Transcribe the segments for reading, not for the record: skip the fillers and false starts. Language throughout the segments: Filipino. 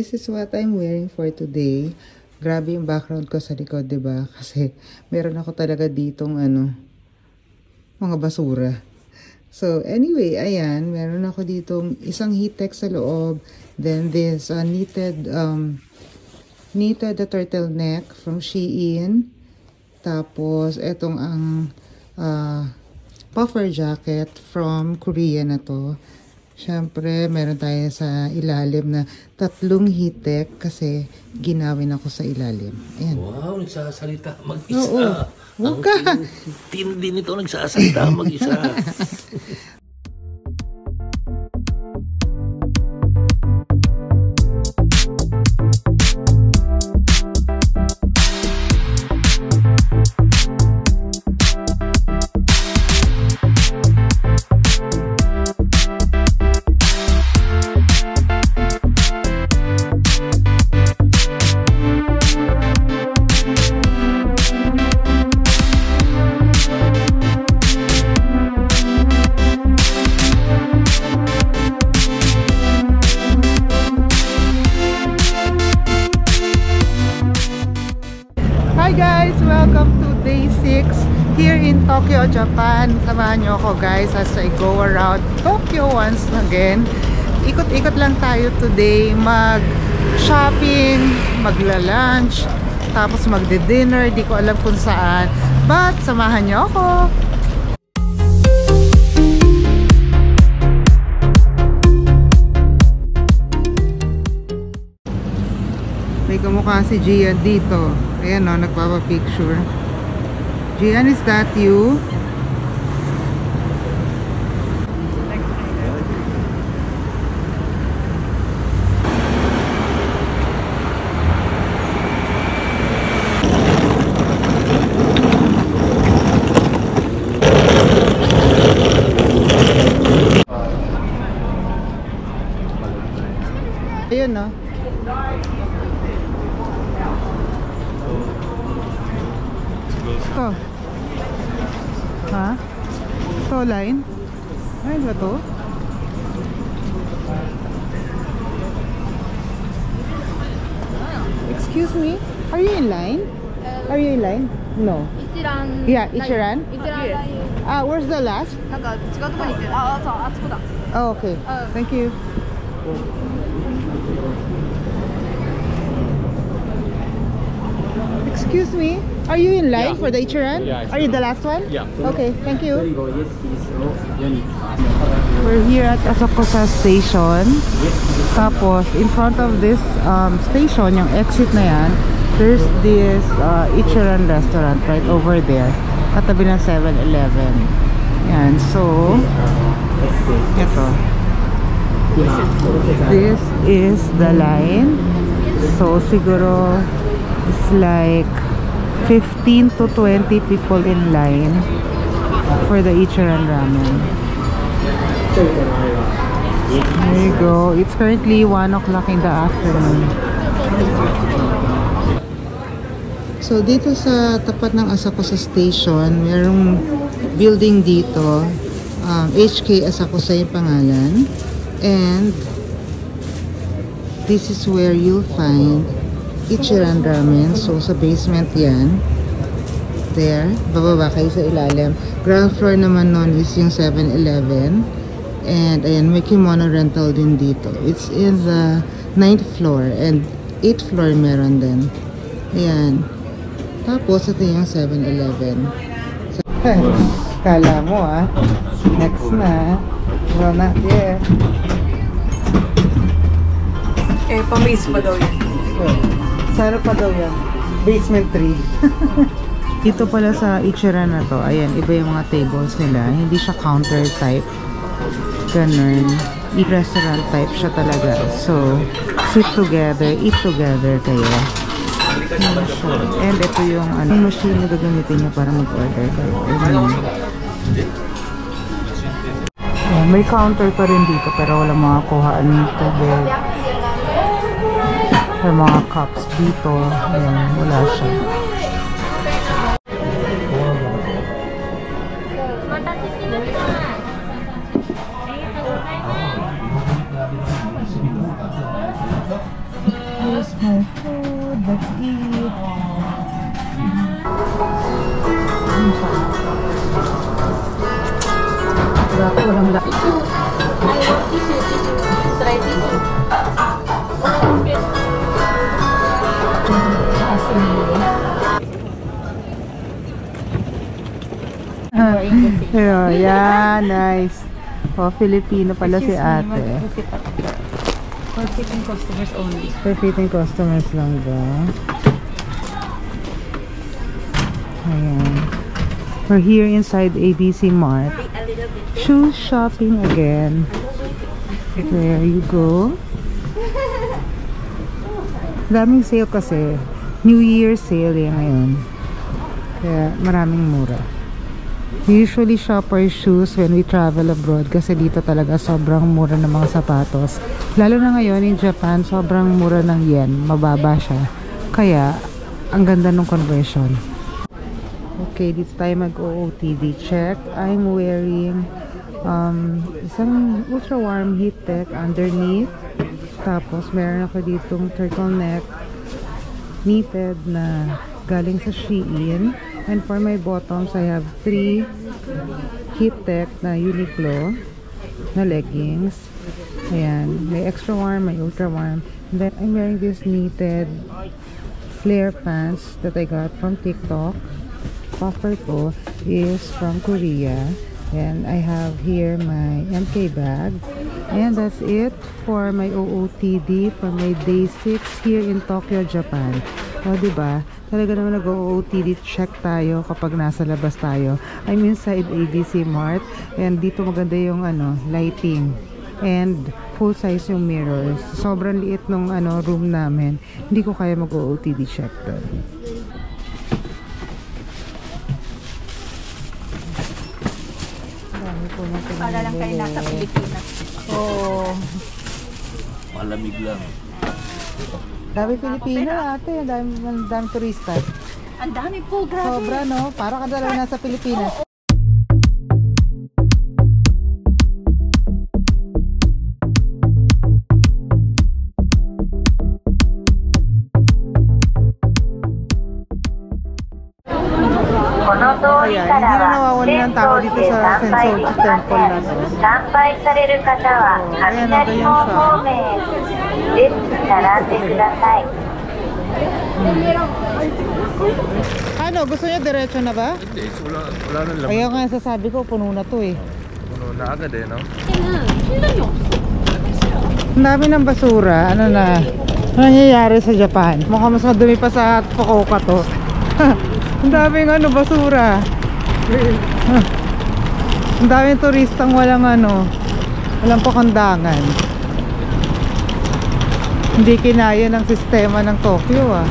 this is what I'm wearing for today. Grabe yung background ko sa likod, diba? Kasi meron ako talaga ditong mga basura. So anyway, ayan, meron ako ditong isang heat-tech sa loob. Then this knitted turtleneck from Shein. Tapos etong ang puffer jacket from Korea na to. Siyempre, meron tayo sa ilalim na 3 heat-tech kasi ginawin ako sa ilalim. Ayan. Wow, nagsasalita mag-isa. Oo. Huwag ka. Tindi nito nagsasalita mag-isa. Hi guys! Welcome to day 6 here in Tokyo, Japan. Samahan nyo ako guys as I go around Tokyo once again. Ikot-ikot lang tayo today. Mag-shopping, magla-lunch, tapos magde-dinner. Di ko alam kung saan. But samahan nyo ako! May kamukha si Gian dito. Ayan o, nagpapapicture. Gian, is that you? Ayun o. Ito. Ha? Ito line? Ay ba to? Excuse me? Are you in line? Are you in line? No. Ichiran. Yeah, Ichiran? Ichiran. Where's the last? なんか違うところに行ってる。あ、そう、あそこだ。 Oh, okay. Thank you. Excuse me, are you in line for the Ichiran? Yeah, are you the last one? Yeah. Okay, thank you. We're here at Asakusa Station. Tapos, in front of this station, yung exit na yan, there's this Ichiran restaurant right over there. Katabi ng 7-Eleven. Yan, so, ito. This is the line. So, siguro, it's like 15 to 20 people in line for the Ichiran ramen. There you go. It's currently 1 o'clock in the afternoon. So dito sa tapat ng Asakusa Station, mayroong building dito. HK Asakusa yung pangalan. And this is where you'll find Ichiran ramen. So sa basement yan. There, bababa kayo sa ilalim. Ground floor naman nun is yung 7-Eleven. And ayan, may kimono rental din dito. It's in the 9th floor and 8th floor meron din. Ayan. Tapos ito yung 7-Eleven. So, kala mo next na. Well, not yet. Eh, pa-base pa daw yun. Sana pa daw yan. Basement 3. Dito pala sa Ichiran na to, ayan, iba yung mga tables nila. Hindi siya counter type. Ganun. I-restaurant type siya talaga. So, sit together, eat together kayo. And ito yung machine na gagamitin nyo para mag-order kayo. May counter pa rin dito pero wala mga kuhaan ng tubig. May mga cups dito. Ayan, wala siya. Walang laki. Try dito. Yeah, nice. Oh, Filipino pala si ate. For fitting customers only. For fitting customers lang ba? Ayan. We're here inside ABC Mart. Shoe shopping again. There you go. Daming sale kasi. New Year sale yan ngayon. Kaya maraming mura. We usually shop our shoes when we travel abroad kasi dito talaga sobrang mura ng mga sapatos. Lalo na ngayon in Japan, sobrang mura ng yen. Mababa siya. Kaya, ang ganda ng conversion. Okay, dito tayo mag-OOTD check. I'm wearing isang ultra warm heat tech underneath. Tapos, meron ako ditong turtleneck knitted na galing sa Shein. And for my bottoms, I have 3 heat tech na Uniqlo na leggings. Ayan, may extra warm, may ultra warm. And then I'm wearing this knitted flare pants that I got from TikTok. Puffer ko is from Korea. And I have here my MK bag. And that's it for my OOTD for my day 6 here in Tokyo, Japan. O, diba? Talaga naman nag-OOTD check tayo kapag nasa labas tayo. I'm inside ABC Mart. And dito maganda yung lighting. And full size yung mirrors. Sobrang liit nung room namin. Hindi ko kaya mag-OOTD check doon. Para lang kayo nasa Pilipinas. Oo. Malamig lang. Dami Pilipino ate. Dami turista. Ang dami po, grabe. Sobra, no? Para ka dalawa nasa Pilipinas. Ayan, hindi na nawawala ng tao dito sa Sensoji Temple na to. Ayan, ganyan siya. Ano, gusto niya diretso na ba? Hindi, wala nang laman. Ayaw nga sasabi ko, puno na to eh. Puno na agad eh, no? Ang dami ng basura. Ano nangyayari sa Japan? Mukhang mas madumi pa sa Fukuoka to. Ang daming basura. Ang daming turistang walang walang pakandangan. Hindi kinaya ng sistema ng Tokyo ah.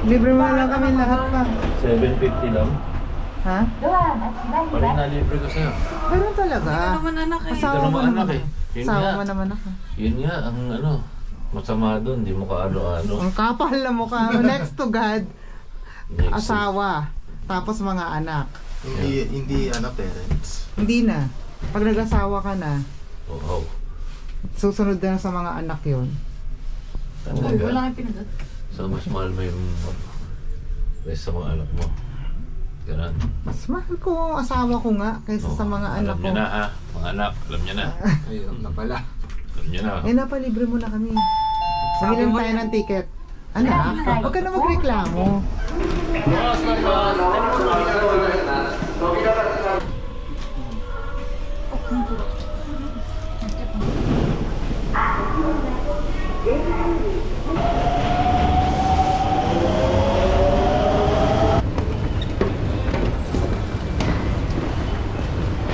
Libre mo na lang kami lahat pa. 750 lang. Ha? Pari na libre ko sa'yo. Ganun talaga. Ito naman anak eh. Asawa Ito mo naman naman anak eh. Yun Asawa nga. mo naman ako. Yun nga, ang masama doon. Di mo kaano-ano. Ang kapal na mukha mo. Next to God, Next asawa. Tapos mga anak. Hindi parents. Hindi na. Pag nag-asawa ka na, wow. susunod na sa mga anak yun. Talaga. Wala kang pinagat. So, mas mahal mo yung sa mga anak mo. Ganun. Mas mahal ko ang asawa ko nga kaysa sa mga anak Alam ko. niya na ha. Mga anak, alam niya na. Ayun na pala. Alam niya na. Eh, napalibre mo na kami. Sabihin tayo ng ticket. Anak, huwag ka na magreklamo.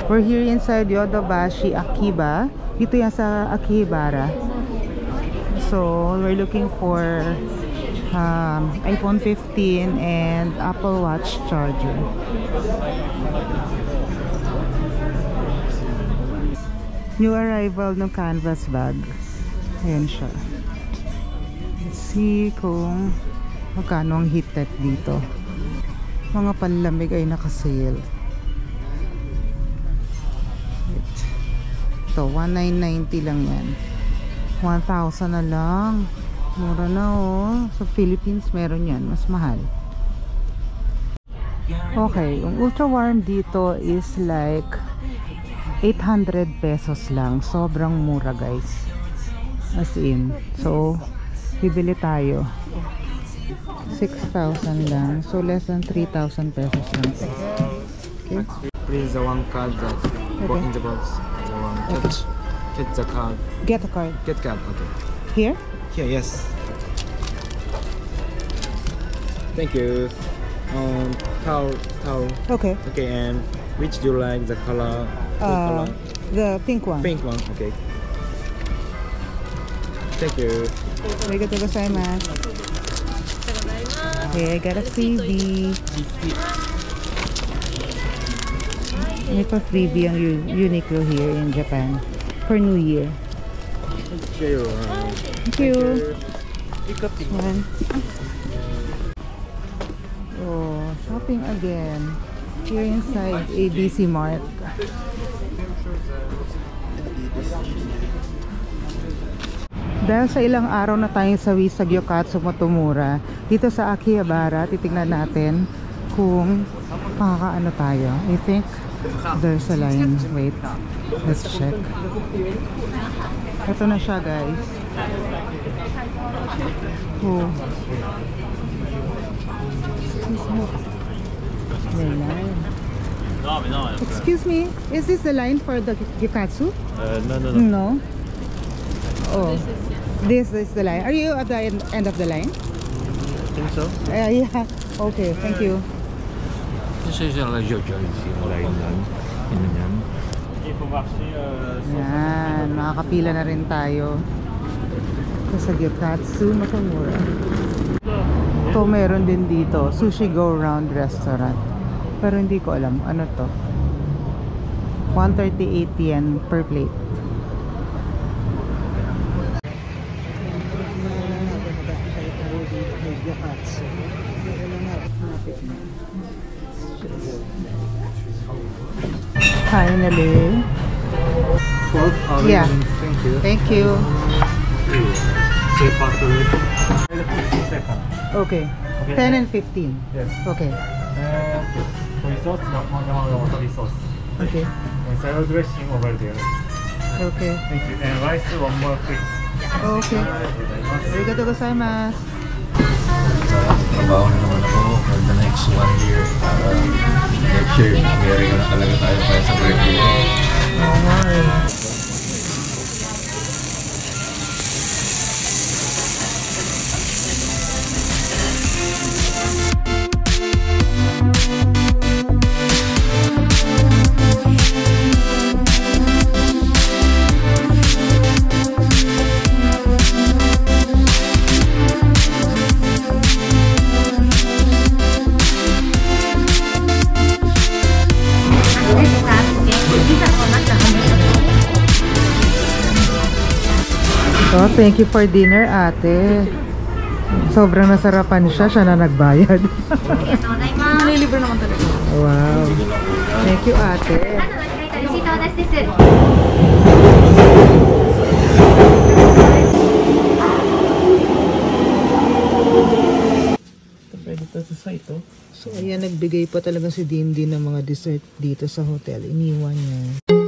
We're here inside Yodobashi Akiba. Dito yan sa Akihabara. So, we're looking for iPhone 15 and Apple Watch charger. New arrival ng canvas bag. Ayan siya. Let's see kung magkano ang heat tech dito. Mga panlamig ay naka-sale. Ito, 1990 lang yan. 1,000 na lang. Mura na oh. Sa Philippines meron yan. Mas mahal. Okay, yung ultra warm dito is like 800 pesos lang. Sobrang mura guys. As in. So, bibili tayo. 6,000 lang. So, less than 3,000 pesos lang. Okay? Please the one card that Okay. in the box. The one catch the card. Get a card. Get card. Okay. Here? Here, yes. Thank you. Towel. Okay. Okay, and which do you like the color? Color? The pink one. Pink one. Okay. Thank you. Arigatou gozaimasu. Okay, I got a freebie. May pa freebie ang Uniqlo here in Japan for New Year. Thank you. Thank you. Yan. Oh, shopping again. Here inside ABC Mart. Dahil sa ilang araw na tayong sawi sa Gyokatsu Motomura, dito sa Akihabara, titignan natin kung makakaano tayo. I think there's a line. Wait, let's check. Ito na siya guys. Oh. May line. Excuse me, is this the line for the Gyokatsu? No. No. Oh, this is the line. Are you at the end of the line? Think so? Yeah. Okay, thank you. This is like your choice. Yung line lang. Yun yan. Yan, makakapila na rin tayo. Ito sa Gyokatsu Motomura. Ito meron din dito, Sushi Go Round Restaurant. Pero hindi ko alam, ano to? 138 yen per plate. Finally. 12? Yeah. Thank you. Thank you. Okay. 10 and 15. Yes. Okay. Soy sauce, wasabi sauce. Okay. And salad dressing over there. Okay. Thank you. And rice, one more quick. Okay. Arigatou gozaimasu. Trabaho na naman ako for the next 1 year. Para next year, meron na talaga tayo para sa birthday. Oo nga eh. Oh, thank you for dinner, ate. Sobrang nasarapan siya na nagbayad. Nalilibre naman talaga. Wow. Thank you, ate. So, ayan, nagbigay pa talaga si Dimdim ng mga dessert dito sa hotel. Iniwan niya.